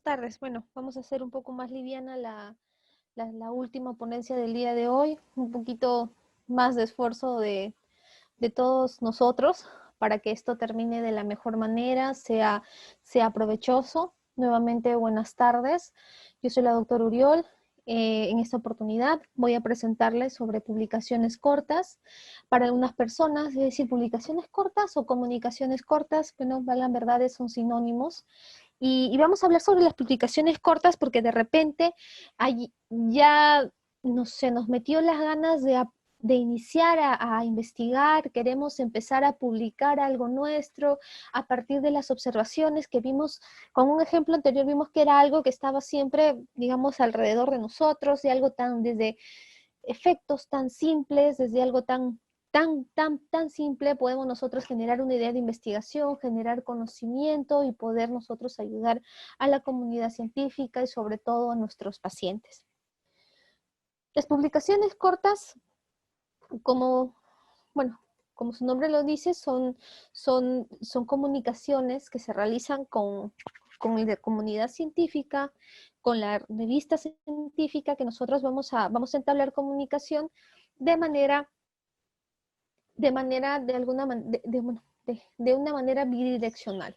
buenas tardes. Bueno, vamos a hacer un poco más liviana la última ponencia del día de hoy, un poquito más de esfuerzo de todos nosotros para que esto termine de la mejor manera, sea provechoso. Nuevamente, buenas tardes. Yo soy la doctora Uriol. En esta oportunidad voy a presentarles sobre publicaciones cortas para algunas personas, es decir, publicaciones cortas o comunicaciones cortas, bueno, valgan verdades, son sinónimos. Y vamos a hablar sobre las publicaciones cortas porque de repente ya, no sé, nos metió las ganas de iniciar a investigar, queremos empezar a publicar algo nuestro a partir de las observaciones que vimos. Con un ejemplo anterior vimos que era algo que estaba siempre, digamos, alrededor de nosotros, de algo desde efectos tan simples, desde algo tan simple, podemos nosotros generar una idea de investigación, generar conocimiento y poder nosotros ayudar a la comunidad científica y sobre todo a nuestros pacientes. Las publicaciones cortas, como, bueno, como su nombre lo dice, son comunicaciones que se realizan con la comunidad científica, con la revista científica, que nosotros vamos a entablar comunicación de una manera bidireccional.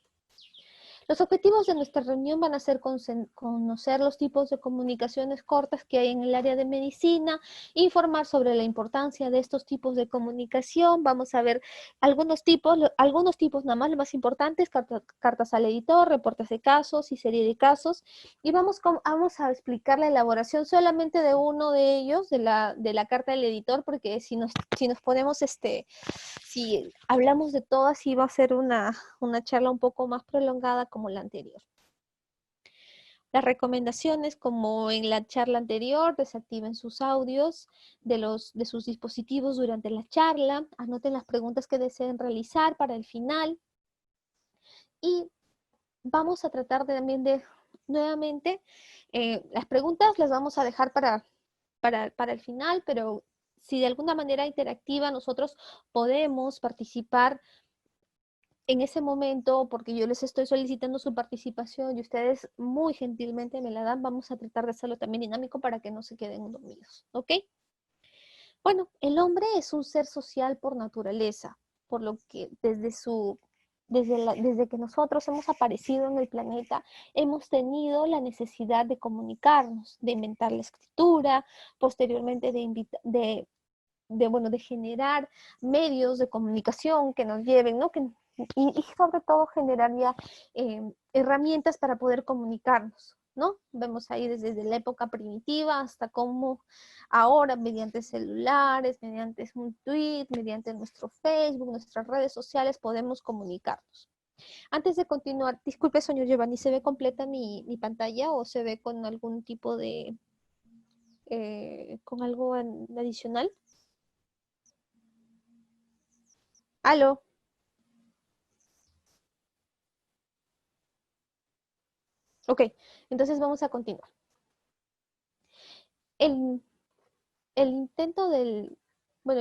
Los objetivos de nuestra reunión van a ser conocer los tipos de comunicaciones cortas que hay en el área de medicina, informar sobre la importancia de estos tipos de comunicación. Vamos a ver algunos tipos nada más, los más importantes: cartas al editor, reportes de casos y serie de casos. Y vamos a explicar la elaboración solamente de uno de ellos, de la carta del editor, porque si nos ponemos si hablamos de todas, sí va a ser una charla un poco más prolongada como la anterior. Las recomendaciones, como en la charla anterior: desactiven sus audios de sus dispositivos durante la charla, anoten las preguntas que deseen realizar para el final, y vamos a tratar nuevamente, las preguntas las vamos a dejar para el final, pero si de alguna manera interactiva nosotros podemos participar en ese momento, porque yo les estoy solicitando su participación y ustedes muy gentilmente me la dan, vamos a tratar de hacerlo también dinámico para que no se queden dormidos, ¿ok? Bueno, el hombre es un ser social por naturaleza, por lo que desde que nosotros hemos aparecido en el planeta, hemos tenido la necesidad de comunicarnos, de inventar la escritura, posteriormente de generar medios de comunicación que nos lleven, ¿no? Y sobre todo generar ya herramientas para poder comunicarnos, ¿no? Vemos ahí desde la época primitiva hasta cómo ahora, mediante celulares, mediante un tweet, mediante nuestro Facebook, nuestras redes sociales, podemos comunicarnos. Antes de continuar, disculpe, señor Giovanni, ¿se ve completa mi pantalla o se ve con algún tipo de, con algo adicional? ¿Aló? Ok, entonces vamos a continuar. El, el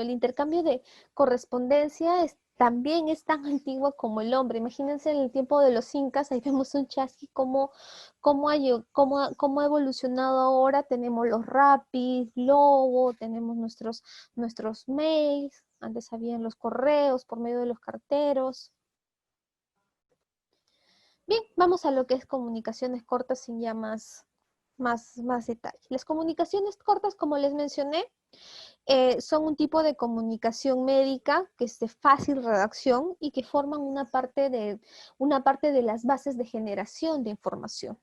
intercambio de correspondencia también es tan antiguo como el hombre. Imagínense en el tiempo de los incas, ahí vemos un chasqui, cómo ha evolucionado ahora. Tenemos los rapis, Globo, tenemos nuestros mails, antes habían los correos por medio de los carteros. Bien, vamos a lo que es comunicaciones cortas sin ya más detalle. Las comunicaciones cortas, como les mencioné, son un tipo de comunicación médica que es de fácil redacción y que forman una parte de las bases de generación de información.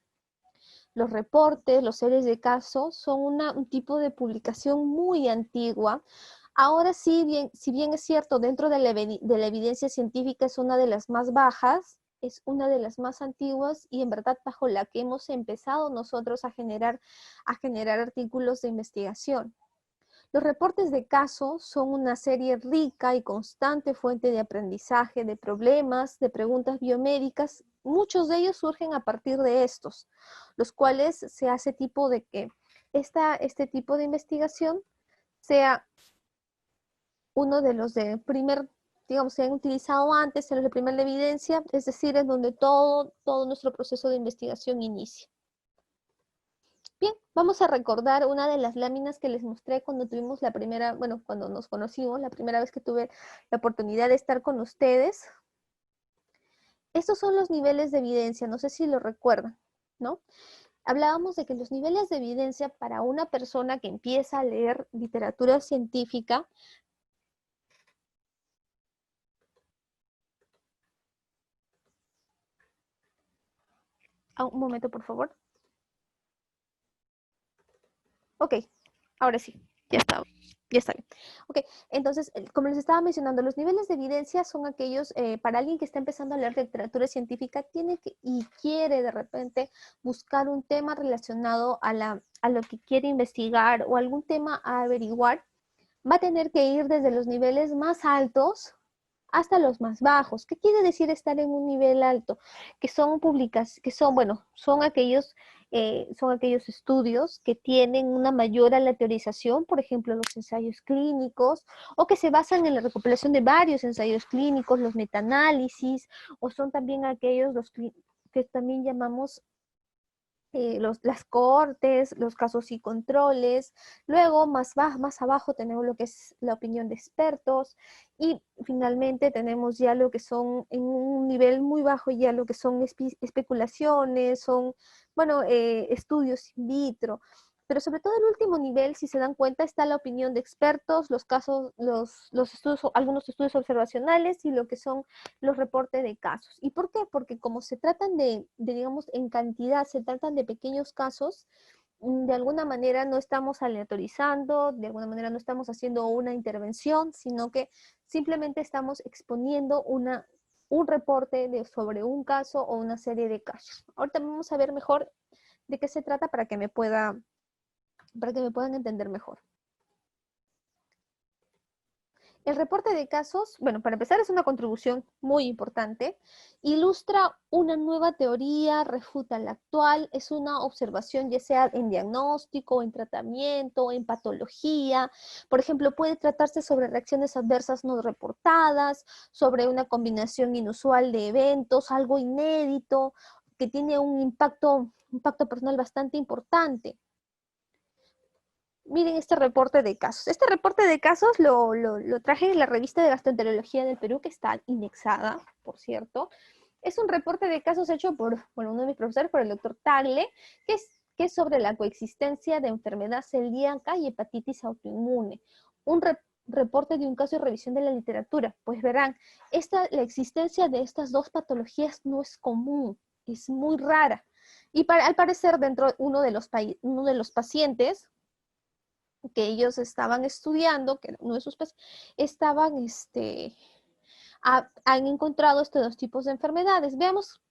Los reportes, los series de casos son un tipo de publicación muy antigua. Ahora sí, si bien es cierto, dentro de la evidencia científica es una de las más bajas, es una de las más antiguas y en verdad bajo la que hemos empezado nosotros a generar artículos de investigación. Los reportes de caso son una serie rica y constante fuente de aprendizaje, de problemas, de preguntas biomédicas. Muchos de ellos surgen a partir de estos, los cuales se hace tipo de que este tipo de investigación sea uno de los de digamos, se han utilizado antes en los de primera evidencia, es decir, en donde todo nuestro proceso de investigación inicia. Bien, vamos a recordar una de las láminas que les mostré cuando tuvimos la primera, bueno, cuando nos conocimos, la primera vez que tuve la oportunidad de estar con ustedes. Estos son los niveles de evidencia, no sé si lo recuerdan, ¿no? Hablábamos de que los niveles de evidencia para una persona que empieza a leer literatura científica, un momento por favor. Ok, ahora sí, ya está bien. Ok, entonces, como les estaba mencionando, los niveles de evidencia son aquellos, para alguien que está empezando a leer literatura científica, tiene que y quiere de repente buscar un tema relacionado a lo que quiere investigar o algún tema a averiguar, va a tener que ir desde los niveles más altos hasta los más bajos. ¿Qué quiere decir estar en un nivel alto? Que son bueno, son aquellos estudios que tienen una mayor aleatorización, por ejemplo, los ensayos clínicos, o que se basan en la recopilación de varios ensayos clínicos, los metaanálisis, o son también aquellos que también llamamos las cohortes, los casos y controles. Luego, más abajo, tenemos lo que es la opinión de expertos. Y finalmente tenemos ya lo que son, en un nivel muy bajo, ya lo que son especulaciones, son, bueno, estudios in vitro. Pero sobre todo el último nivel, si se dan cuenta, está la opinión de expertos, los casos, los estudios, algunos estudios observacionales y lo que son los reportes de casos. ¿Y por qué? Porque como se tratan digamos, en cantidad, se tratan de pequeños casos, de alguna manera no estamos aleatorizando, de alguna manera no estamos haciendo una intervención, sino que simplemente estamos exponiendo un reporte sobre un caso o una serie de casos. Ahorita vamos a ver mejor de qué se trata para que me puedan entender mejor. El reporte de casos, bueno, para empezar es una contribución muy importante, ilustra una nueva teoría, refuta la actual, es una observación ya sea en diagnóstico, en tratamiento, en patología. Por ejemplo, puede tratarse sobre reacciones adversas no reportadas, sobre una combinación inusual de eventos, algo inédito, que tiene un impacto personal bastante importante. Miren este reporte de casos. Este reporte de casos lo traje en la revista de gastroenterología del Perú, que está indexada, por cierto. Es un reporte de casos hecho por uno de mis profesores, por el doctor Tagle, que es sobre la coexistencia de enfermedad celíaca y hepatitis autoinmune. Un reporte de un caso de revisión de la literatura. Pues verán, la existencia de estas dos patologías no es común, es muy rara. Y al parecer, dentro de uno de los pacientes que ellos estaban estudiando, que uno de sus pacientes, han encontrado estos dos tipos de enfermedades. Veamos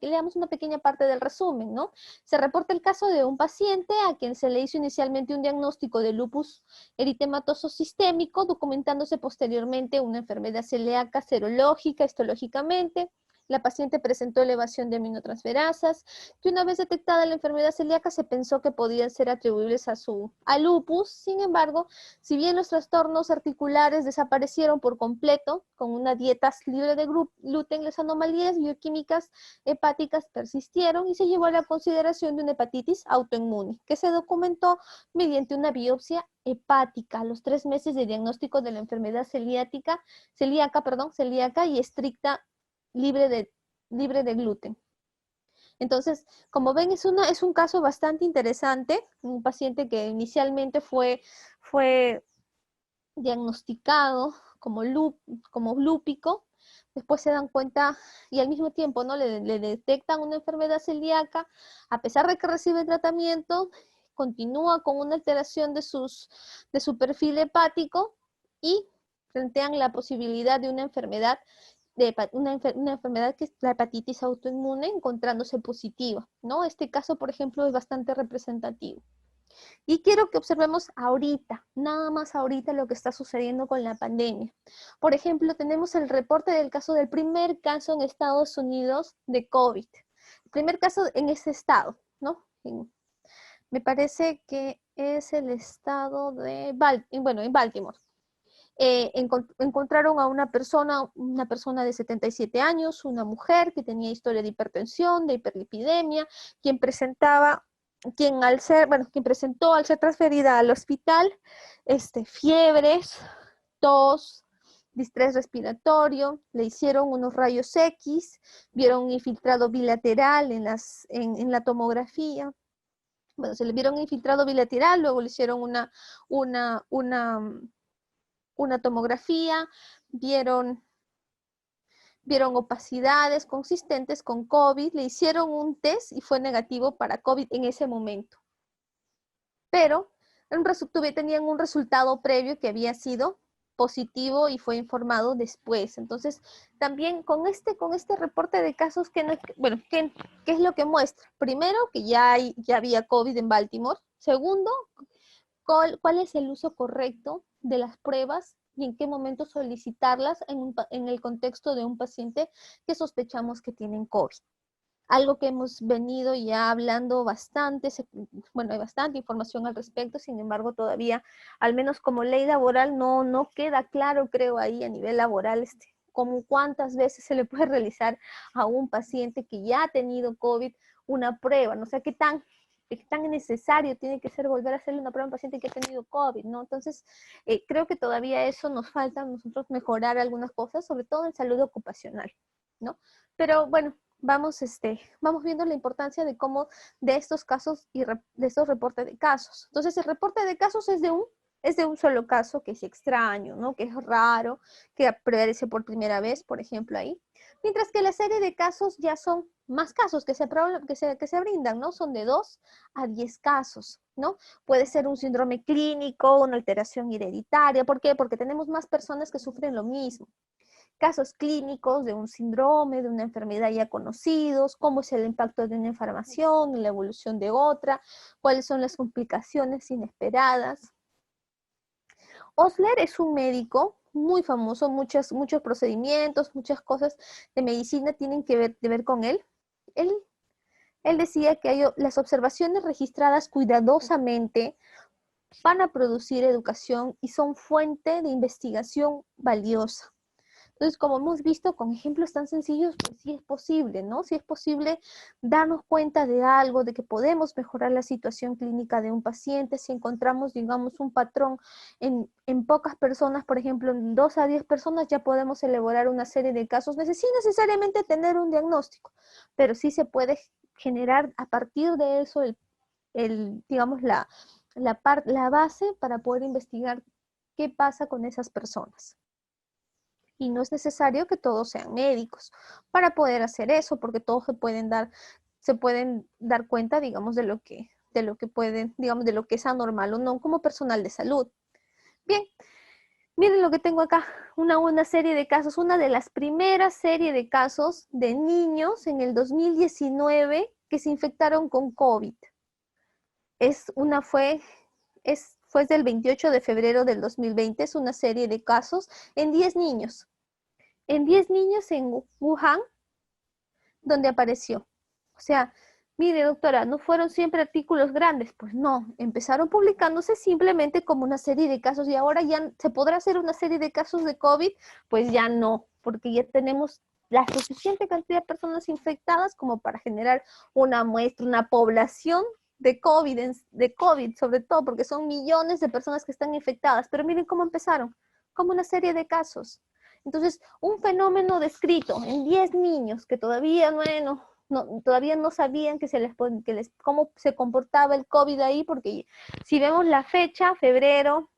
leamos una pequeña parte del resumen, ¿no? Se reporta el caso de un paciente a quien se le hizo inicialmente un diagnóstico de lupus eritematoso sistémico, documentándose posteriormente una enfermedad celíaca serológica, histológicamente. La paciente presentó elevación de aminotransferasas, que una vez detectada la enfermedad celíaca se pensó que podían ser atribuibles a lupus. Sin embargo, si bien los trastornos articulares desaparecieron por completo con una dieta libre de gluten, las anomalías bioquímicas hepáticas persistieron y se llevó a la consideración de una hepatitis autoinmune, que se documentó mediante una biopsia hepática a los 3 meses de diagnóstico de la enfermedad celíaca y estricta libre de gluten. Entonces, como ven, es un caso bastante interesante, un paciente que inicialmente fue diagnosticado como lúpico, después se dan cuenta y al mismo tiempo, ¿no?, le detectan una enfermedad celíaca, a pesar de que recibe tratamiento, continúa con una alteración de su perfil hepático y plantean la posibilidad de una enfermedad una enfermedad que es la hepatitis autoinmune encontrándose positiva, ¿no? Este caso, por ejemplo, es bastante representativo. Y quiero que observemos ahorita, nada más ahorita, lo que está sucediendo con la pandemia. Por ejemplo, tenemos el reporte del primer caso en Estados Unidos de COVID. El primer caso en ese estado, ¿no? Me parece que es el estado de en Baltimore. Encontraron a una persona de 77 años, una mujer que tenía historia de hipertensión, de hiperlipidemia, quien presentaba quien presentó al ser transferida al hospital, fiebres, tos, distrés respiratorio, le hicieron unos rayos X, vieron un infiltrado bilateral en la tomografía. Bueno, se le vieron infiltrado bilateral, luego le hicieron una tomografía, vieron opacidades consistentes con COVID, le hicieron un test y fue negativo para COVID en ese momento. Pero tenían un resultado previo que había sido positivo y fue informado después. Entonces, también con este reporte de casos, ¿qué es lo que muestra? Primero, que ya había COVID en Baltimore. Segundo, ¿cuál es el uso correcto de las pruebas y en qué momento solicitarlas en el contexto de un paciente que sospechamos que tienen COVID? Algo que hemos venido ya hablando bastante, hay bastante información al respecto, sin embargo todavía, al menos como ley laboral, no queda claro, creo, ahí a nivel laboral, como cuántas veces se le puede realizar a un paciente que ya ha tenido COVID una prueba, no sé qué tan necesario tiene que ser volver a hacerle una prueba a un paciente que ha tenido COVID, ¿no? Entonces, creo que todavía eso nos falta a nosotros mejorar algunas cosas, sobre todo en salud ocupacional, ¿no? Pero bueno, vamos viendo la importancia de estos casos y de estos reportes de casos. Entonces, el reporte de casos es de un solo caso, que es extraño, ¿no? Que es raro, que aparece por primera vez, por ejemplo, ahí. Mientras que la serie de casos ya son más casos que se brindan, ¿no? Son de 2 a 10 casos, ¿no? Puede ser un síndrome clínico, una alteración hereditaria. ¿Por qué? Porque tenemos más personas que sufren lo mismo. Casos clínicos de un síndrome, de una enfermedad ya conocidos, cómo es el impacto de una inflamación en la evolución de otra, cuáles son las complicaciones inesperadas. Osler es un médico muy famoso, muchos procedimientos, muchas cosas de medicina tienen que ver con él. Él decía que las observaciones registradas cuidadosamente van a producir educación y son fuente de investigación valiosa. Entonces, como hemos visto con ejemplos tan sencillos, pues sí es posible, ¿no? Sí es posible darnos cuenta de algo, de que podemos mejorar la situación clínica de un paciente. Si encontramos, digamos, un patrón en pocas personas, por ejemplo, en 2 a 10 personas, ya podemos elaborar una serie de casos, sin necesariamente tener un diagnóstico, pero sí se puede generar a partir de eso digamos, la base para poder investigar qué pasa con esas personas. Y no es necesario que todos sean médicos para poder hacer eso, porque todos se pueden dar cuenta, digamos, de lo que pueden, digamos, de lo que es anormal o no, como personal de salud. Bien, miren lo que tengo acá, una serie de casos, una de las primeras series de casos de niños en el 2019 que se infectaron con COVID. Fue del 28 de febrero del 2020, es una serie de casos en 10 niños. En 10 niños en Wuhan, donde apareció. O sea, mire, doctora, ¿no fueron siempre artículos grandes? Pues no, empezaron publicándose simplemente como una serie de casos y ahora ya se podrá hacer una serie de casos de COVID, pues ya no, porque ya tenemos la suficiente cantidad de personas infectadas como para generar una muestra, una población de COVID, sobre todo porque son millones de personas que están infectadas. Pero miren cómo empezaron, como una serie de casos. Entonces, un fenómeno descrito en 10 niños que todavía todavía no sabían cómo se comportaba el COVID ahí, porque si vemos la fecha, febrero,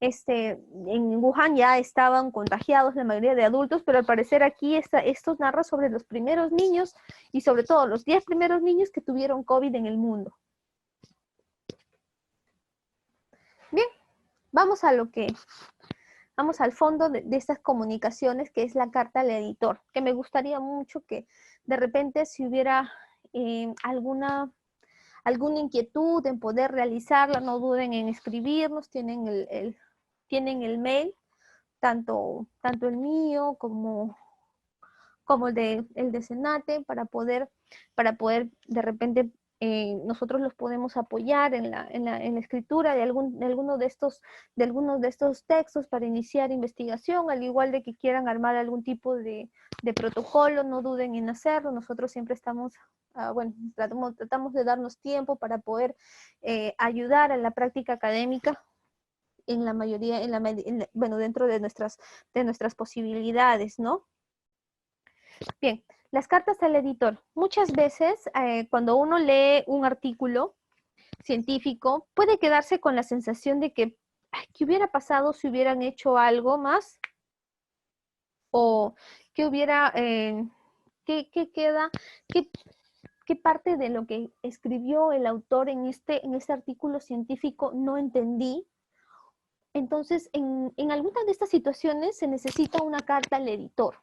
en Wuhan ya estaban contagiados la mayoría de adultos, pero al parecer aquí esto narra sobre los primeros niños y sobre todo los 10 primeros niños que tuvieron COVID en el mundo. Bien, vamos al fondo de estas comunicaciones, que es la carta al editor, que me gustaría mucho que de repente si hubiera alguna inquietud en poder realizarla, no duden en escribirnos, tienen el mail, tanto el mío como el de Senate, para poder de repente nosotros los podemos apoyar en la escritura de alguno de estos textos para iniciar investigación, al igual de que quieran armar algún tipo de protocolo, no duden en hacerlo. Nosotros siempre estamos, bueno, tratamos de darnos tiempo para poder ayudar a la práctica académica en la mayoría, bueno, dentro de nuestras posibilidades, ¿no? Bien, las cartas al editor. Muchas veces cuando uno lee un artículo científico, puede quedarse con la sensación de que, ay, ¿qué hubiera pasado si hubieran hecho algo más? O qué hubiera, qué queda, qué parte de lo que escribió el autor en este artículo científico no entendí. Entonces, en algunas de estas situaciones se necesita una carta al editor,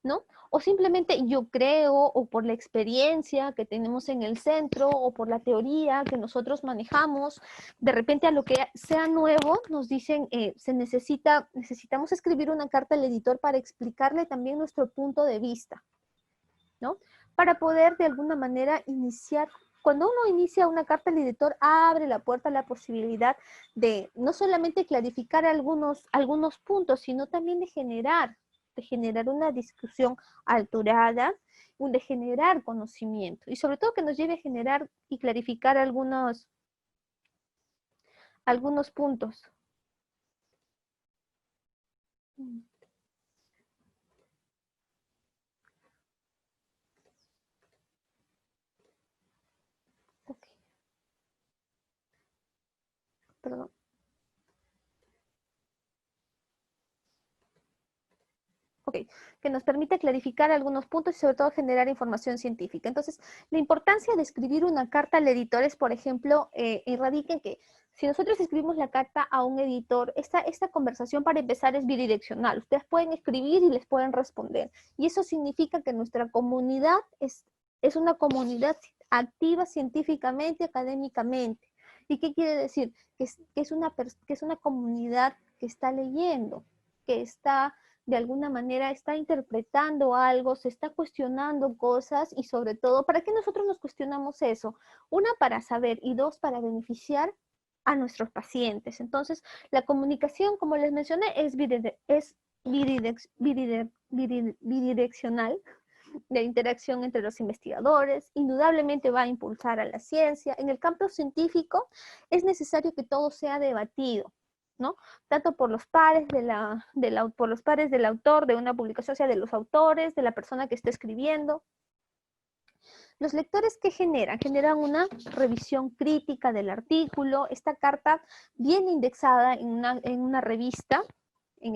¿no? O simplemente yo creo, o por la experiencia que tenemos en el centro, o por la teoría que nosotros manejamos, de repente a lo que sea nuevo nos dicen, necesitamos escribir una carta al editor para explicarle también nuestro punto de vista, ¿no? Para poder de alguna manera iniciar. Cuando uno inicia una carta al editor, abre la puerta a la posibilidad de no solamente clarificar algunos puntos, sino también de generar una discusión alturada, de generar conocimiento, y sobre todo que nos lleve a generar y clarificar algunos puntos. Okay. Perdón. Okay. Que nos permite clarificar algunos puntos y sobre todo generar información científica. Entonces, la importancia de escribir una carta al editor es, por ejemplo, radica en que si nosotros escribimos la carta a un editor, esta conversación para empezar es bidireccional. Ustedes pueden escribir y les pueden responder. Y eso significa que nuestra comunidad es una comunidad activa científicamente, académicamente. ¿Y qué quiere decir? Que es una comunidad que está leyendo, que está de alguna manera está interpretando algo, se está cuestionando cosas y sobre todo, ¿para qué nosotros nos cuestionamos eso? Una, para saber y dos, para beneficiar a nuestros pacientes. Entonces, la comunicación, como les mencioné, es bidireccional, de interacción entre los investigadores, indudablemente va a impulsar a la ciencia. En el campo científico es necesario que todo sea debatido, ¿no? Tanto por los pares por los pares del autor de una publicación, o sea, de los autores, de la persona que está escribiendo. Los lectores, ¿qué generan? Generan una revisión crítica del artículo. Esta carta viene indexada en una revista, en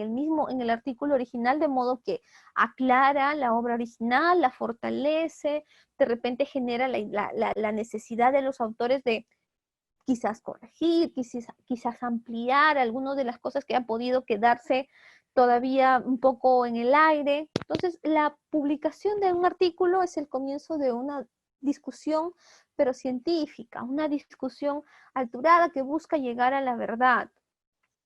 el artículo original, de modo que aclara la obra original, la fortalece, de repente genera la necesidad de los autores de quizás corregir, quizás ampliar algunas de las cosas que han podido quedarse todavía un poco en el aire. Entonces, la publicación de un artículo es el comienzo de una discusión, pero científica, una discusión alturada que busca llegar a la verdad.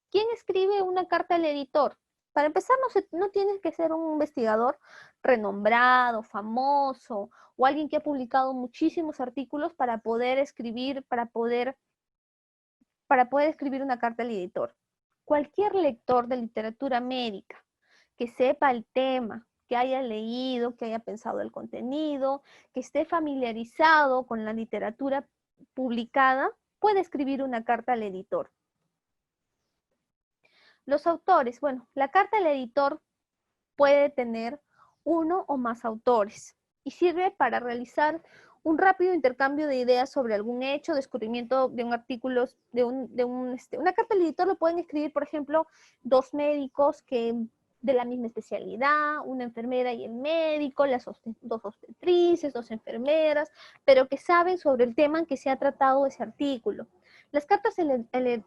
¿Quién escribe una carta al editor? Para empezar, no tienes que ser un investigador renombrado, famoso, o alguien que ha publicado muchísimos artículos para poder escribir una carta al editor. Cualquier lector de literatura médica que sepa el tema, que haya leído, que haya pensado el contenido, que esté familiarizado con la literatura publicada, puede escribir una carta al editor. Los autores, bueno, la carta al editor puede tener uno o más autores y sirve para realizar un rápido intercambio de ideas sobre algún hecho, descubrimiento de un artículo, una carta al editor lo pueden escribir, por ejemplo, dos médicos de la misma especialidad, una enfermera y el médico, dos obstetrices, dos enfermeras, pero que saben sobre el tema en que se ha tratado ese artículo. La carta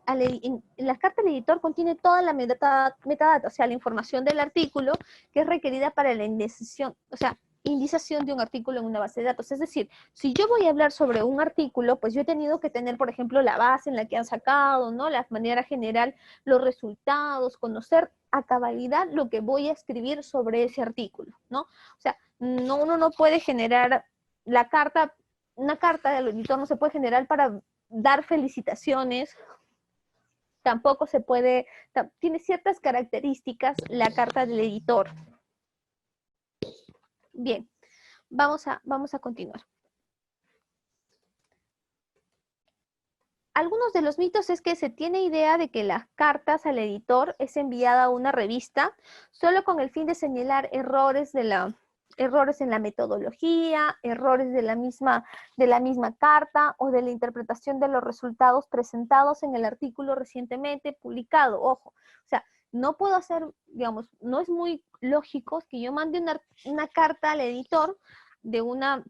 al editor contiene toda la metadata, o sea, la información del artículo que es requerida para la indiciación, o sea, indización de un artículo en una base de datos. Es decir, si yo voy a hablar sobre un artículo, pues yo he tenido que tener, por ejemplo, la base en la que han sacado, ¿no? La manera general, los resultados, conocer a cabalidad lo que voy a escribir sobre ese artículo, ¿no? O sea, uno no puede generar la carta una carta del editor no se puede generar para dar felicitaciones, tampoco se puede, tiene ciertas características la carta del editor. Bien, vamos a continuar. Algunos de los mitos es que se tiene idea de que las cartas al editor es enviada a una revista solo con el fin de señalar errores en la metodología, errores de la misma carta o de la interpretación de los resultados presentados en el artículo recientemente publicado. Ojo, o sea, no puedo hacer, digamos, no es muy lógico que yo mande una carta al editor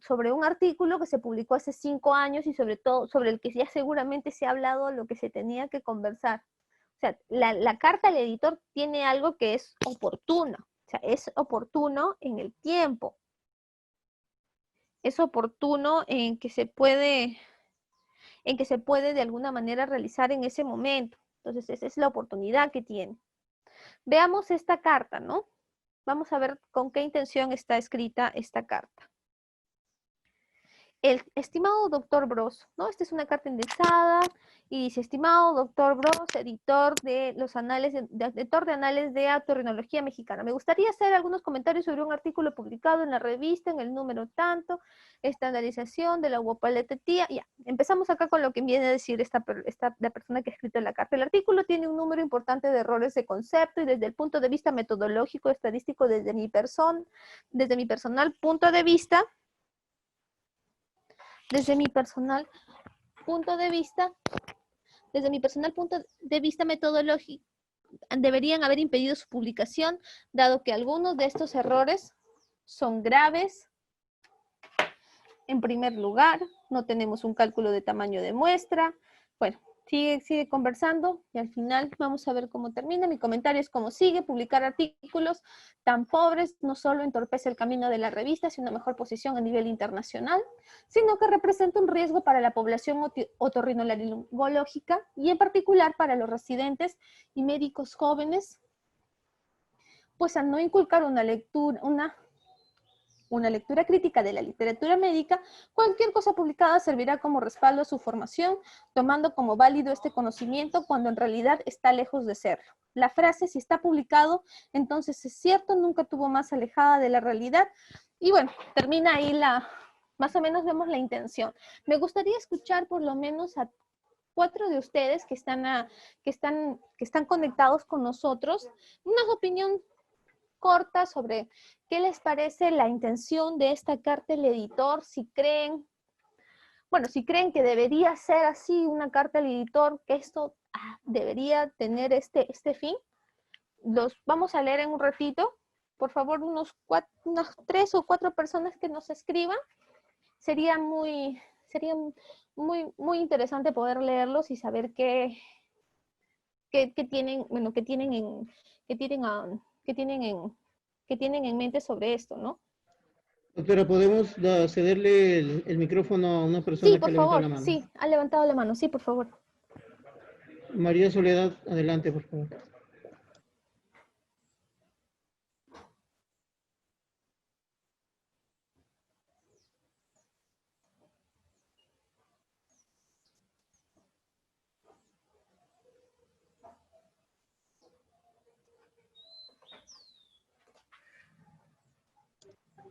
sobre un artículo que se publicó hace 5 años y sobre todo sobre el que ya seguramente se ha hablado lo que se tenía que conversar. O sea, la carta al editor tiene algo que es oportuno, o sea, es oportuno en el tiempo. Es oportuno en que se puede de alguna manera realizar en ese momento. Entonces, esa es la oportunidad que tiene. Veamos esta carta, ¿no? Vamos a ver con qué intención está escrita esta carta. El estimado doctor Bros, ¿no? Esta es una carta indexada y dice, estimado doctor Bros, editor de los anales, editor de anales de otorrinología mexicana. Me gustaría hacer algunos comentarios sobre un artículo publicado en la revista, en el número tanto, estandarización de la uopalatetía. Ya, empezamos acá con lo que viene a decir la persona que ha escrito la carta. El artículo tiene un número importante de errores de concepto y desde el punto de vista metodológico, estadístico, desde mi personal punto de vista, desde mi personal punto de vista metodológico, deberían haber impedido su publicación, dado que algunos de estos errores son graves. En primer lugar, no tenemos un cálculo de tamaño de muestra. Bueno, sigue conversando y al final vamos a ver cómo termina. Mi comentario es como sigue: publicar artículos tan pobres no solo entorpece el camino de la revista hacia una mejor posición a nivel internacional, sino que representa un riesgo para la población otorrinolaringológica y en particular para los residentes y médicos jóvenes, pues al no inculcar una lectura crítica de la literatura médica, cualquier cosa publicada servirá como respaldo a su formación, tomando como válido este conocimiento cuando en realidad está lejos de serlo. La frase, si está publicado, entonces es cierto, nunca tuvo más alejada de la realidad. Y bueno, termina ahí más o menos vemos la intención. Me gustaría escuchar por lo menos a 4 de ustedes que están conectados con nosotros, una opinión corta sobre qué les parece la intención de esta carta al editor, si creen que debería ser así una carta al editor, que esto debería tener este fin. Los vamos a leer en un ratito. Por favor, unas 3 o 4 personas que nos escriban. Sería muy interesante poder leerlos y saber qué tienen en mente sobre esto, ¿no? Doctora, ¿podemos cederle el micrófono a una Sí, persona que por levantó favor, la mano? sí, ha levantado la mano, sí, por favor. María Soledad, adelante, por favor.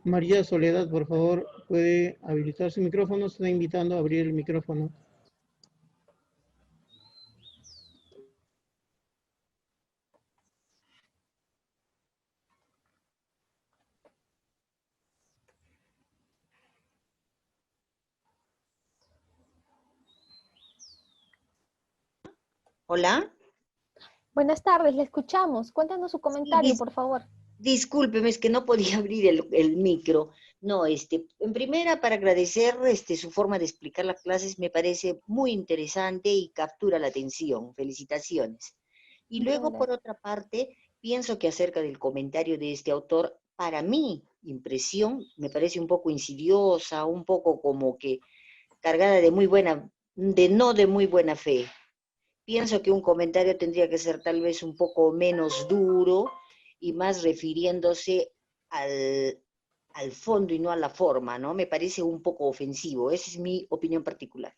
María Soledad, por favor, puede habilitar su micrófono. Se está invitando a abrir el micrófono. Hola. Buenas tardes, le escuchamos. Cuéntanos su Sí, comentario, por favor. discúlpeme, es que no podía abrir el micro. No, en primera, para agradecer su forma de explicar las clases, me parece muy interesante y captura la atención. Felicitaciones. Y Muchas luego, por gracias. otra parte, pienso que acerca del comentario de este autor, para mi impresión, me parece un poco insidiosa, un poco como que cargada de no de muy buena fe. Pienso que un comentario tendría que ser tal vez un poco menos duro y más refiriéndose al fondo y no a la forma, ¿no? Me parece un poco ofensivo. Esa es mi opinión particular.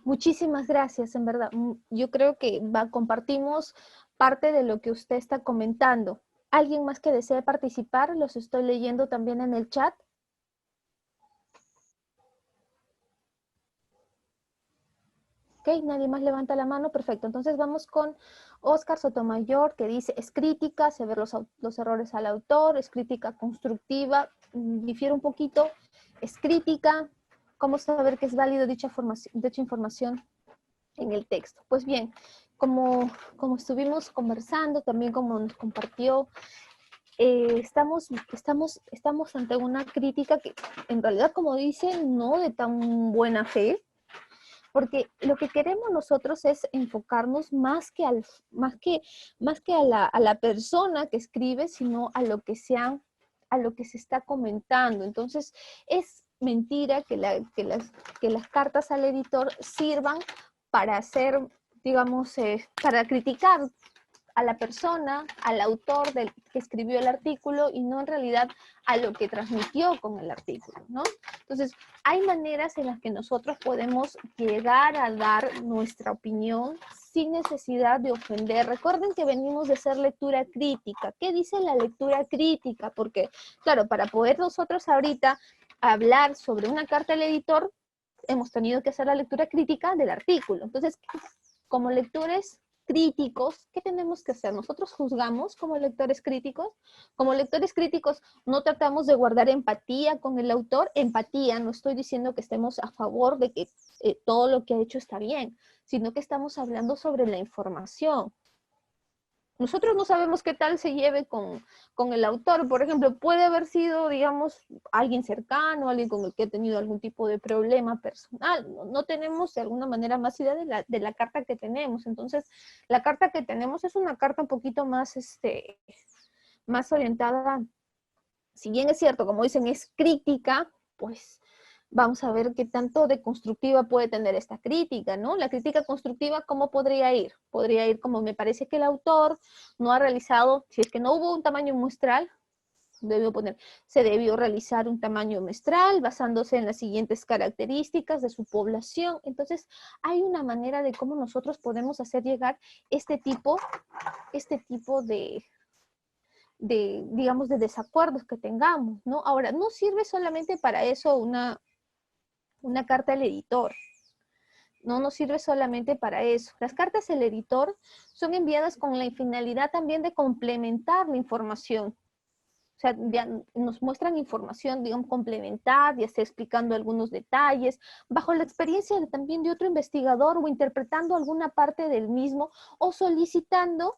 Muchísimas gracias, en verdad. Yo creo que compartimos parte de lo que usted está comentando. ¿Alguien más que desee participar? Los estoy leyendo también en el chat. Ok, nadie más levanta la mano, perfecto. Entonces vamos con Oscar Sotomayor, que dice, es crítica, se ven los errores al autor, es crítica constructiva, difiere un poquito, es crítica, ¿cómo saber que es válido dicha información en el texto? Pues bien, como estuvimos conversando, también como nos compartió, estamos ante una crítica que en realidad, como dice, no de tan buena fe, porque lo que queremos nosotros es enfocarnos más que a la persona que escribe, sino a lo que se está comentando. Entonces, es mentira que las cartas al editor sirvan para hacer, digamos, para criticar a la persona, al autor que escribió el artículo y no en realidad a lo que transmitió con el artículo, ¿no? Entonces, hay maneras en las que nosotros podemos llegar a dar nuestra opinión sin necesidad de ofender. Recuerden que venimos de hacer lectura crítica. ¿Qué dice la lectura crítica? Porque, claro, para poder nosotros ahorita hablar sobre una carta al editor, hemos tenido que hacer la lectura crítica del artículo. Entonces, como lectores críticos, ¿qué tenemos que hacer? Nosotros juzgamos como lectores críticos. Como lectores críticos no tratamos de guardar empatía con el autor. Empatía, no estoy diciendo que estemos a favor de que todo lo que ha hecho está bien, sino que estamos hablando sobre la información. Nosotros no sabemos qué tal se lleve con el autor. Por ejemplo, puede haber sido, digamos, alguien cercano, alguien con el que ha tenido algún tipo de problema personal. No tenemos de alguna manera más idea de la carta que tenemos. Entonces, la carta que tenemos es una carta un poquito más, más orientada. Si bien es cierto, como dicen, es crítica, pues vamos a ver qué tanto de constructiva puede tener esta crítica, ¿no? La crítica constructiva, ¿cómo podría ir? Podría ir como me parece que el autor no ha realizado, si es que no hubo un tamaño muestral, se debió realizar un tamaño muestral basándose en las siguientes características de su población. Entonces, hay una manera de cómo nosotros podemos hacer llegar este tipo digamos, de desacuerdos que tengamos, ¿no? Ahora, no sirve solamente para eso una carta al editor. No nos sirve solamente para eso. Las cartas al editor son enviadas con la finalidad también de complementar la información. O sea, ya nos muestran información, digamos, complementar, ya sea explicando algunos detalles, bajo la experiencia también de otro investigador o interpretando alguna parte del mismo o solicitando.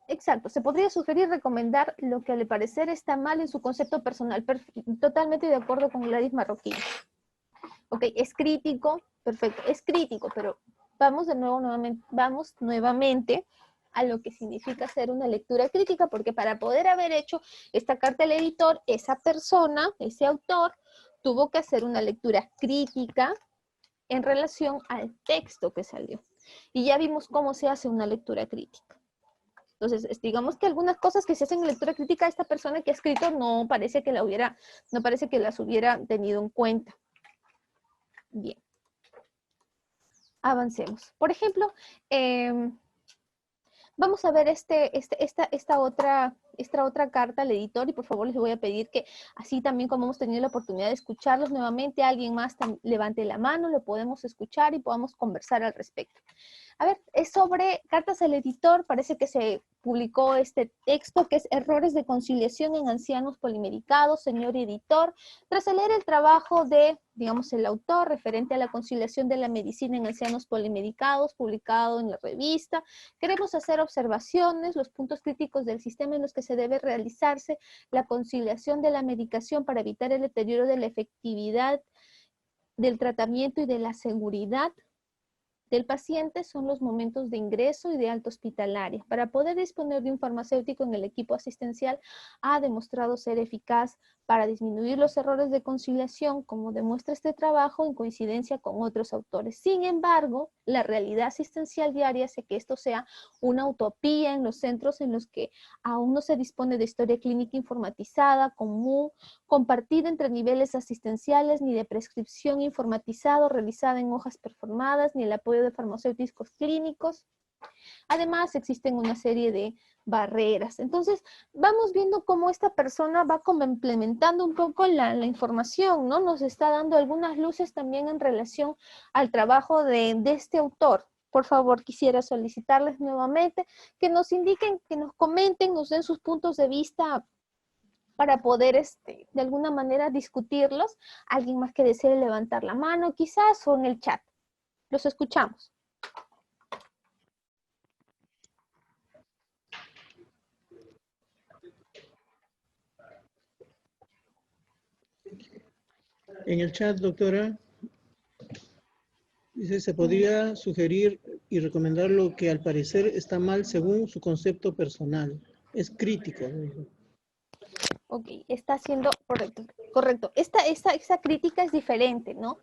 Exacto, se podría sugerir recomendar lo que al parecer está mal en su concepto personal. Totalmente de acuerdo con Gladys Marroquín. Ok, es crítico, perfecto, es crítico, pero vamos nuevamente a lo que significa hacer una lectura crítica, porque para poder haber hecho esta carta al editor, esa persona, ese autor, tuvo que hacer una lectura crítica en relación al texto que salió. Y ya vimos cómo se hace una lectura crítica. Entonces, digamos que algunas cosas que se hacen en lectura crítica, esta persona que ha escrito no parece que las hubiera tenido en cuenta. Bien. Avancemos. Por ejemplo, vamos a ver esta otra carta al editor, y por favor les voy a pedir que así también como hemos tenido la oportunidad de escucharlos nuevamente, alguien más levante la mano, lo podemos escuchar y podamos conversar al respecto. A ver, es sobre cartas al editor, parece que se publicó este texto que es Errores de conciliación en ancianos polimedicados, señor editor. Tras leer el trabajo de, digamos, el autor referente a la conciliación de la medicina en ancianos polimedicados, publicado en la revista, queremos hacer observaciones, los puntos críticos del sistema en los que se debe realizarse la conciliación de la medicación para evitar el deterioro de la efectividad del tratamiento y de la seguridad del paciente son los momentos de ingreso y de alta hospitalaria. Para poder disponer de un farmacéutico en el equipo asistencial ha demostrado ser eficaz para disminuir los errores de conciliación, como demuestra este trabajo, en coincidencia con otros autores. Sin embargo, la realidad asistencial diaria hace que esto sea una utopía en los centros en los que aún no se dispone de historia clínica informatizada, común, compartida entre niveles asistenciales, ni de prescripción informatizado realizada en hojas performadas, ni el apoyo de farmacéuticos clínicos. Además, existen una serie de barreras. Entonces, vamos viendo cómo esta persona va como implementando un poco la información, ¿no? Nos está dando algunas luces también en relación al trabajo de este autor. Por favor, quisiera solicitarles nuevamente que nos indiquen, que nos comenten, nos den sus puntos de vista para poder, de alguna manera, discutirlos. ¿Alguien más que desee levantar la mano, quizás, o en el chat? Los escuchamos. En el chat, doctora, dice, se podría sugerir y recomendar lo que al parecer está mal según su concepto personal. Es crítico, ¿no? Ok, está siendo correcto. Correcto. Esta crítica es diferente, ¿no?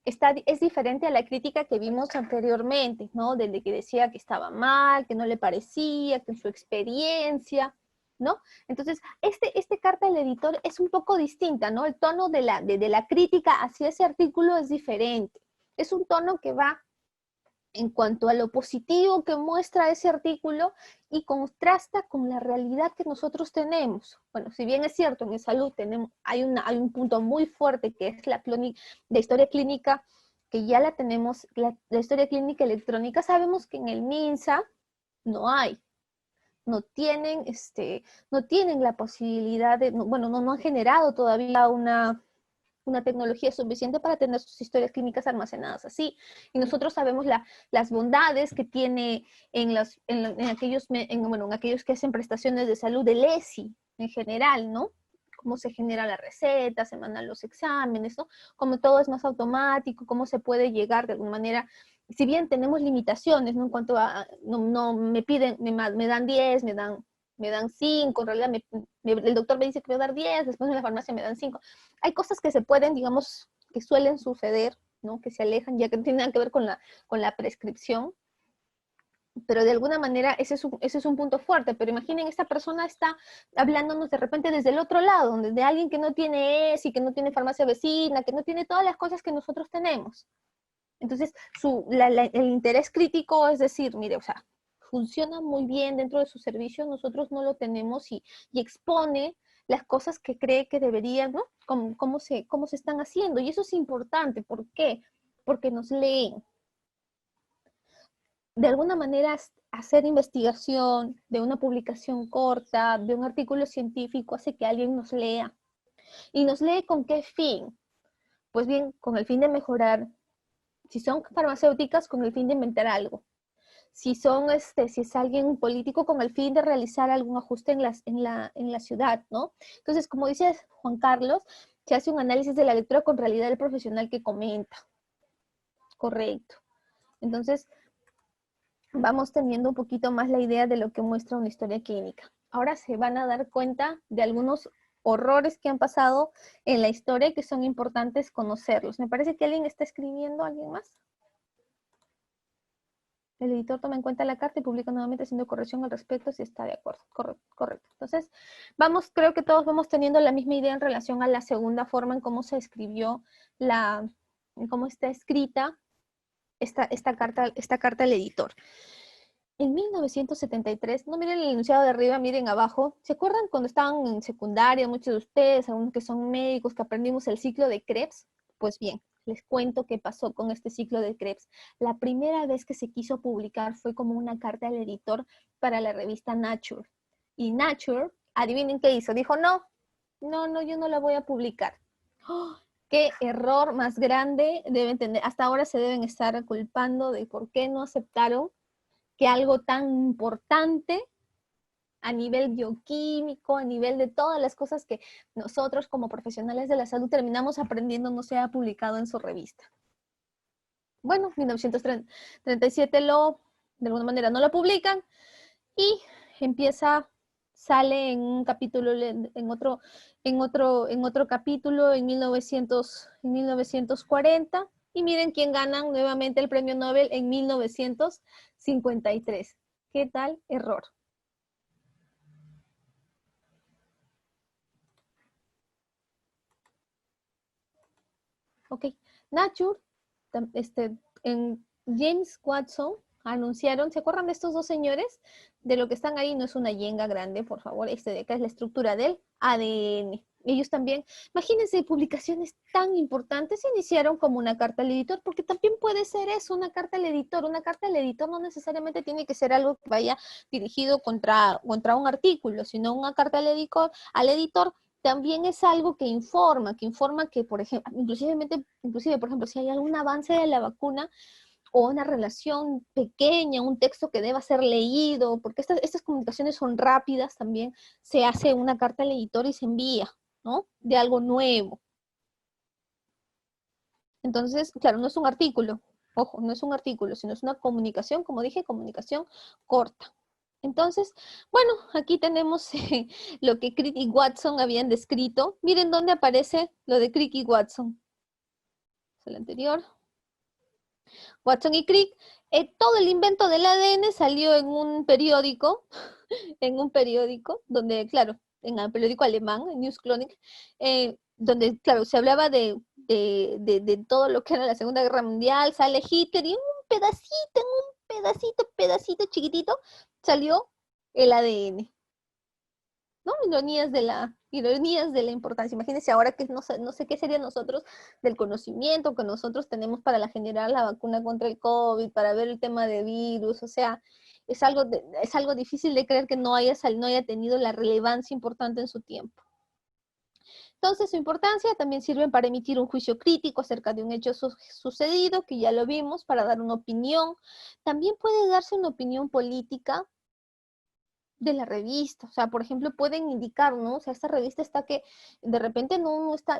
Es diferente a la crítica que vimos anteriormente, ¿no? Desde que decía que estaba mal, que no le parecía, que en su experiencia, ¿no? Entonces, este carta del editor es un poco distinta, ¿no? El tono de la crítica hacia ese artículo es diferente. Es un tono que va en cuanto a lo positivo que muestra ese artículo y contrasta con la realidad que nosotros tenemos. Bueno, si bien es cierto, en salud hay un punto muy fuerte que es la historia clínica, que ya la tenemos, la historia clínica electrónica, sabemos que en el MINSA no hay. No tienen la posibilidad de, bueno, no han generado todavía una tecnología suficiente para tener sus historias clínicas almacenadas así. Y nosotros sabemos las bondades que tiene en aquellos que hacen prestaciones de salud del ESI en general, ¿no? Cómo se genera la receta, se mandan los exámenes, ¿no? Cómo todo es más automático, cómo se puede llegar de alguna manera, si bien tenemos limitaciones, ¿no? En cuanto a, no me piden, me dan 10, me dan 5, en realidad el doctor me dice que me va a dar 10, después en la farmacia me dan 5. Hay cosas que se pueden, digamos, que suelen suceder, ¿no? Que se alejan, ya que no tienen nada que ver con la prescripción, pero de alguna manera ese es un punto fuerte. Pero imaginen, esta persona está hablándonos de repente desde el otro lado, desde alguien que no tiene ESI, que no tiene farmacia vecina, que no tiene todas las cosas que nosotros tenemos. Entonces, el interés crítico es decir, mire, o sea, funciona muy bien dentro de su servicio, nosotros no lo tenemos y expone las cosas que cree que deberían, ¿no? Cómo se están haciendo. Y eso es importante. ¿Por qué? Porque nos leen. De alguna manera, hacer investigación de una publicación corta, de un artículo científico, hace que alguien nos lea. ¿Y nos lee con qué fin? Pues bien, con el fin de mejorar. Si son farmacéuticas, con el fin de inventar algo. Si es alguien político, con el fin de realizar algún ajuste en la ciudad, ¿no? Entonces, como dice Juan Carlos, se hace un análisis de la lectura con realidad del profesional que comenta. Correcto. Entonces, vamos teniendo un poquito más la idea de lo que muestra una historia clínica. Ahora se van a dar cuenta de algunos horrores que han pasado en la historia y que son importantes conocerlos. Me parece que alguien está escribiendo, ¿alguien más? El editor toma en cuenta la carta y publica nuevamente haciendo corrección al respecto si está de acuerdo. Correcto. Entonces, creo que todos vamos teniendo la misma idea en relación a la segunda forma en cómo se escribió en cómo está escrita esta carta al editor. En 1973, no miren el enunciado de arriba, miren abajo. ¿Se acuerdan cuando estaban en secundaria, muchos de ustedes, algunos que son médicos, que aprendimos el ciclo de Krebs? Pues bien, les cuento qué pasó con este ciclo de Krebs. La primera vez que se quiso publicar fue como una carta al editor para la revista Nature. Y Nature, adivinen qué hizo. Dijo, no, yo no la voy a publicar. ¡Oh! Qué error más grande deben tener. Hasta ahora se deben estar culpando de por qué no aceptaron que algo tan importante a nivel bioquímico, a nivel de todas las cosas que nosotros como profesionales de la salud terminamos aprendiendo, no sea publicado en su revista. Bueno, 1937 de alguna manera no lo publican y sale en un capítulo, en otro capítulo en 1940, y miren quién gana nuevamente el premio Nobel en 1953. ¿Qué tal error? Ok, Nature, en James Watson anunciaron, ¿se acuerdan de estos dos señores? De lo que están ahí, no es una yenga grande, por favor, de acá es la estructura del ADN. Ellos también, imagínense, publicaciones tan importantes se iniciaron como una carta al editor, porque también puede ser eso, una carta al editor. Una carta al editor no necesariamente tiene que ser algo que vaya dirigido contra un artículo, sino una carta al editor también es algo que informa que, por ejemplo, inclusive, por ejemplo, si hay algún avance de la vacuna o una relación pequeña, un texto que deba ser leído, porque estas comunicaciones son rápidas también, se hace una carta al editor y se envía, ¿no? De algo nuevo. Entonces, claro, no es un artículo, ojo, no es un artículo, sino es una comunicación, como dije, comunicación corta. Entonces, bueno, aquí tenemos lo que Crick y Watson habían descrito. Miren dónde aparece lo de Crick y Watson. Es el anterior. Watson y Crick. Todo el invento del ADN salió en un periódico, donde, claro, en el periódico alemán, en News Chronicle, donde, claro, se hablaba de todo lo que era la Segunda Guerra Mundial, sale Hitler y en un pedacito chiquitito, salió el ADN, ¿no? Ironías de la importancia. Imagínense ahora que no sé qué sería nosotros del conocimiento que nosotros tenemos para generar la vacuna contra el COVID, para ver el tema de virus, o sea, es algo difícil de creer que no haya tenido la relevancia importante en su tiempo. Entonces, su importancia también sirve para emitir un juicio crítico acerca de un hecho sucedido, que ya lo vimos, para dar una opinión. También puede darse una opinión política de la revista, o sea, por ejemplo, pueden indicar, ¿no? O sea, esta revista está que de repente no está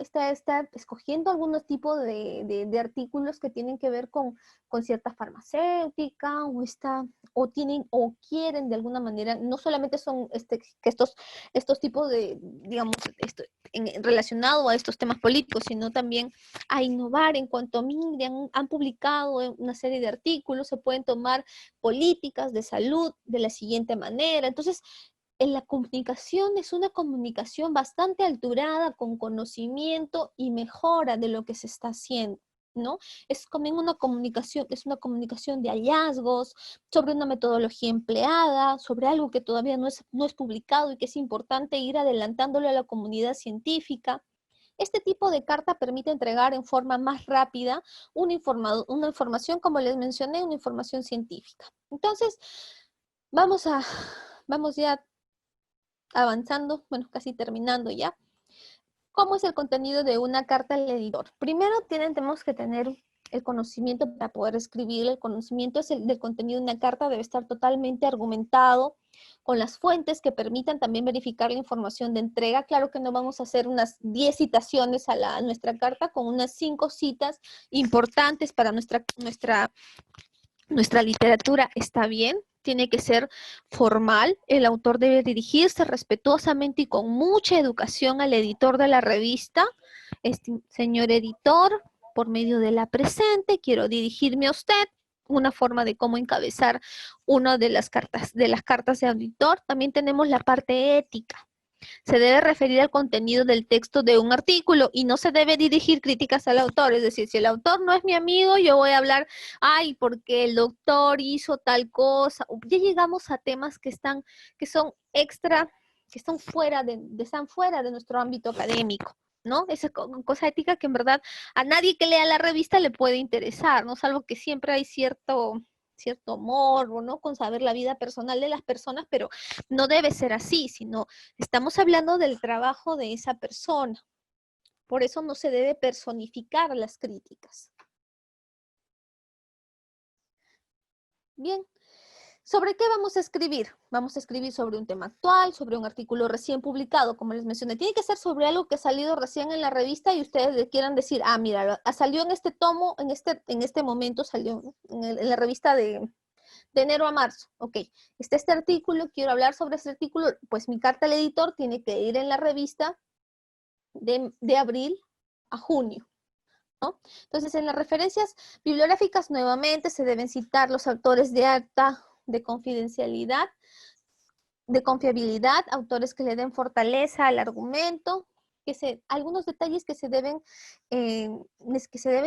escogiendo algunos tipos de artículos que tienen que ver con cierta farmacéutica, o quieren de alguna manera, no solamente son que estos tipos de, digamos, relacionado a estos temas políticos, sino también a innovar en cuanto miren, han publicado una serie de artículos, se pueden tomar políticas de salud de la siguiente manera. Entonces, en la comunicación es una comunicación bastante alturada, con conocimiento y mejora de lo que se está haciendo, ¿no? Es como una comunicación de hallazgos, sobre una metodología empleada, sobre algo que todavía no es publicado y que es importante ir adelantándole a la comunidad científica. Este tipo de carta permite entregar en forma más rápida una información, como les mencioné, una información científica. Entonces, vamos ya avanzando, bueno, casi terminando ya. ¿Cómo es el contenido de una carta al editor? Primero tenemos que tener el conocimiento para poder escribir. El conocimiento del contenido de una carta debe estar totalmente argumentado, con las fuentes que permitan también verificar la información de entrega. Claro que no vamos a hacer unas 10 citaciones a nuestra carta, con unas 5 citas importantes para nuestra literatura está bien. Tiene que ser formal. El autor debe dirigirse respetuosamente y con mucha educación al editor de la revista. Señor editor, por medio de la presente, quiero dirigirme a usted. Una forma de cómo encabezar una de las cartas de auditor. También tenemos la parte ética. Se debe referir al contenido del texto de un artículo y no se debe dirigir críticas al autor. Es decir, si el autor no es mi amigo, yo voy a hablar, ay, porque el doctor hizo tal cosa. Ya llegamos a temas que están fuera de nuestro ámbito académico, ¿no? Esa cosa ética que en verdad a nadie que lea la revista le puede interesar, ¿no? Salvo que siempre hay cierto morbo, ¿no? Con saber la vida personal de las personas, pero no debe ser así, sino estamos hablando del trabajo de esa persona. Por eso no se debe personificar las críticas. Bien. ¿Sobre qué vamos a escribir? Vamos a escribir sobre un tema actual, sobre un artículo recién publicado, como les mencioné. Tiene que ser sobre algo que ha salido recién en la revista y ustedes le quieran decir, ah, mira, salió en este tomo, en este momento salió en la revista de de enero a marzo, ok, está este artículo, quiero hablar sobre este artículo, pues mi carta al editor tiene que ir en la revista de abril a junio, ¿no? Entonces, en las referencias bibliográficas, nuevamente, se deben citar los autores de acta de confidencialidad, de confiabilidad, autores que le den fortaleza al argumento, algunos detalles que se deben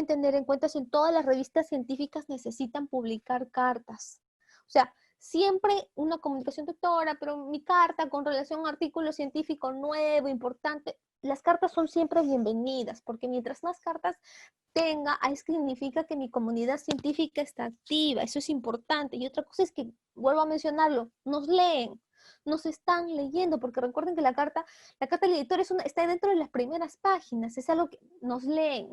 tener en cuenta en todas las revistas científicas necesitan publicar cartas. O sea, siempre una comunicación doctora, pero mi carta con relación a un artículo científico nuevo, importante, las cartas son siempre bienvenidas, porque mientras más cartas tenga, significa que mi comunidad científica está activa, eso es importante. Y otra cosa es que, vuelvo a mencionarlo, nos leen, nos están leyendo, porque recuerden que la carta del editor está dentro de las primeras páginas, es algo que nos leen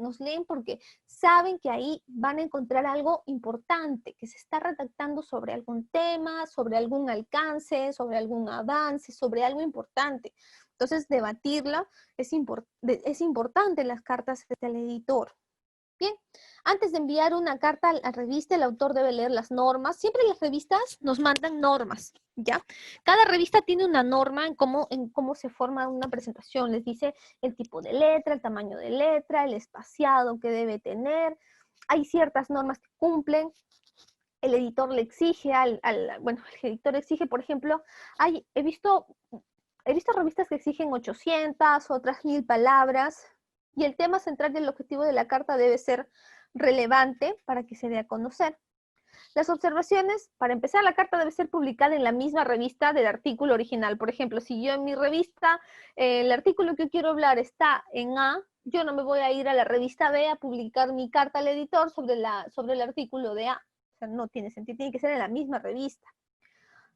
porque saben que ahí van a encontrar algo importante, que se está redactando sobre algún tema, sobre algún alcance, sobre algún avance, sobre algo importante. Entonces, debatirla es importante en las cartas del editor. Bien, antes de enviar una carta a la revista, el autor debe leer las normas. Siempre las revistas nos mandan normas, ¿ya? Cada revista tiene una norma en cómo se forma una presentación. Les dice el tipo de letra, el tamaño de letra, el espaciado que debe tener. Hay ciertas normas que cumplen. El editor le exige el editor exige, por ejemplo, he visto revistas que exigen 800, otras 1000 palabras, y el tema central y el objetivo de la carta debe ser relevante para que se dé a conocer. Las observaciones, para empezar, la carta debe ser publicada en la misma revista del artículo original. Por ejemplo, si yo en mi revista, el artículo que quiero hablar está en A, yo no me voy a ir a la revista B a publicar mi carta al editor sobre el artículo de A. O sea, no tiene sentido, tiene que ser en la misma revista.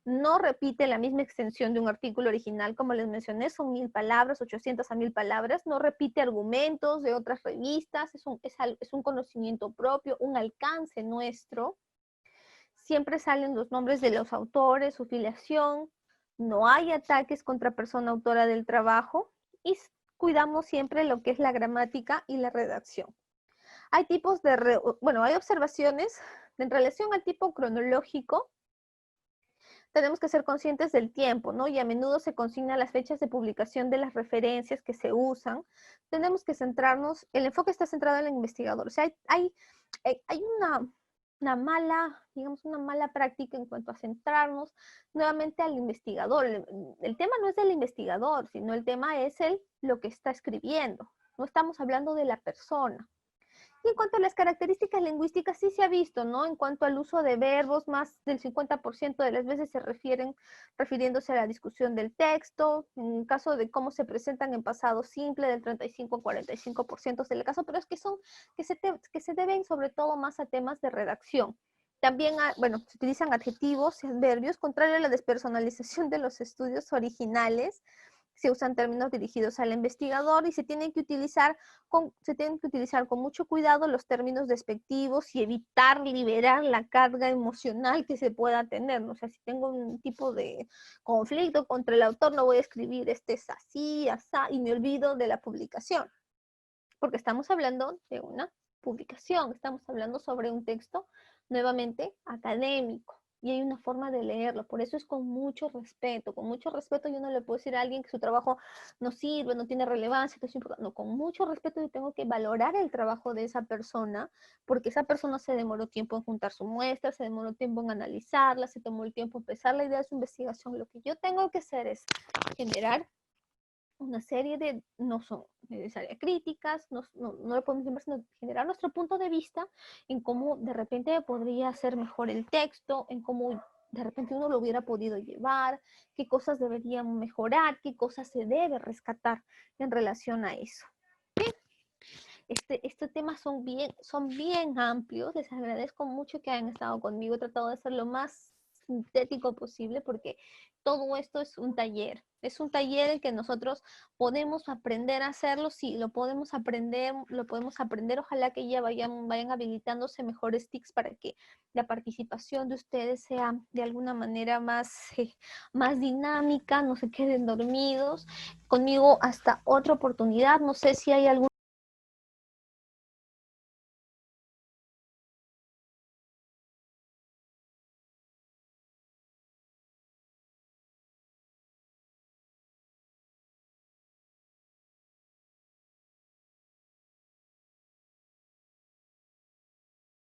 No repite la misma extensión de un artículo original, como les mencioné, son 1000 palabras, 800 a 1000 palabras, no repite argumentos de otras revistas, es un conocimiento propio, un alcance nuestro. Siempre salen los nombres de los autores, su filiación, no hay ataques contra persona autora del trabajo y cuidamos siempre lo que es la gramática y la redacción. Hay hay observaciones en relación al tipo cronológico. Tenemos que ser conscientes del tiempo, ¿no? Y a menudo se consignan las fechas de publicación de las referencias que se usan. Tenemos que centrarnos, el enfoque está centrado en el investigador. O sea, hay una mala práctica en cuanto a centrarnos nuevamente al investigador. El tema no es del investigador, sino el tema es lo que está escribiendo. No estamos hablando de la persona. Y en cuanto a las características lingüísticas, sí se ha visto, ¿no? En cuanto al uso de verbos, más del 50% de las veces se refiriéndose a la discusión del texto, en caso de cómo se presentan en pasado simple, del 35 a 45% del caso, pero es que se deben sobre todo más a temas de redacción. También, se utilizan adjetivos y adverbios, contrario a la despersonalización de los estudios originales. Se usan términos dirigidos al investigador y se tienen que utilizar con mucho cuidado los términos despectivos y evitar liberar la carga emocional que se pueda tener, ¿no? O sea, si tengo un tipo de conflicto contra el autor, no voy a escribir es así, asá, y me olvido de la publicación, porque estamos hablando de una publicación, estamos hablando sobre un texto nuevamente académico. Y hay una forma de leerlo, por eso es con mucho respeto yo no le puedo decir a alguien que su trabajo no sirve, no tiene relevancia, que es importante. No, con mucho respeto yo tengo que valorar el trabajo de esa persona, porque esa persona se demoró tiempo en juntar su muestra, se demoró tiempo en analizarla, se tomó el tiempo en pensar la idea de su investigación. Lo que yo tengo que hacer es generar una serie de, no son necesarias críticas, no lo podemos llamar, sino generar nuestro punto de vista en cómo de repente podría ser mejor el texto, en cómo de repente uno lo hubiera podido llevar, qué cosas deberían mejorar, qué cosas se debe rescatar en relación a eso. Bien. Estos temas son bien amplios, les agradezco mucho que hayan estado conmigo, he tratado de hacer lo más sintético posible porque todo esto es un taller en que nosotros podemos aprender a hacerlo, sí, lo podemos aprender, ojalá que ya vayan habilitándose mejores tics para que la participación de ustedes sea de alguna manera más dinámica, no se queden dormidos. Conmigo hasta otra oportunidad, no sé si hay algún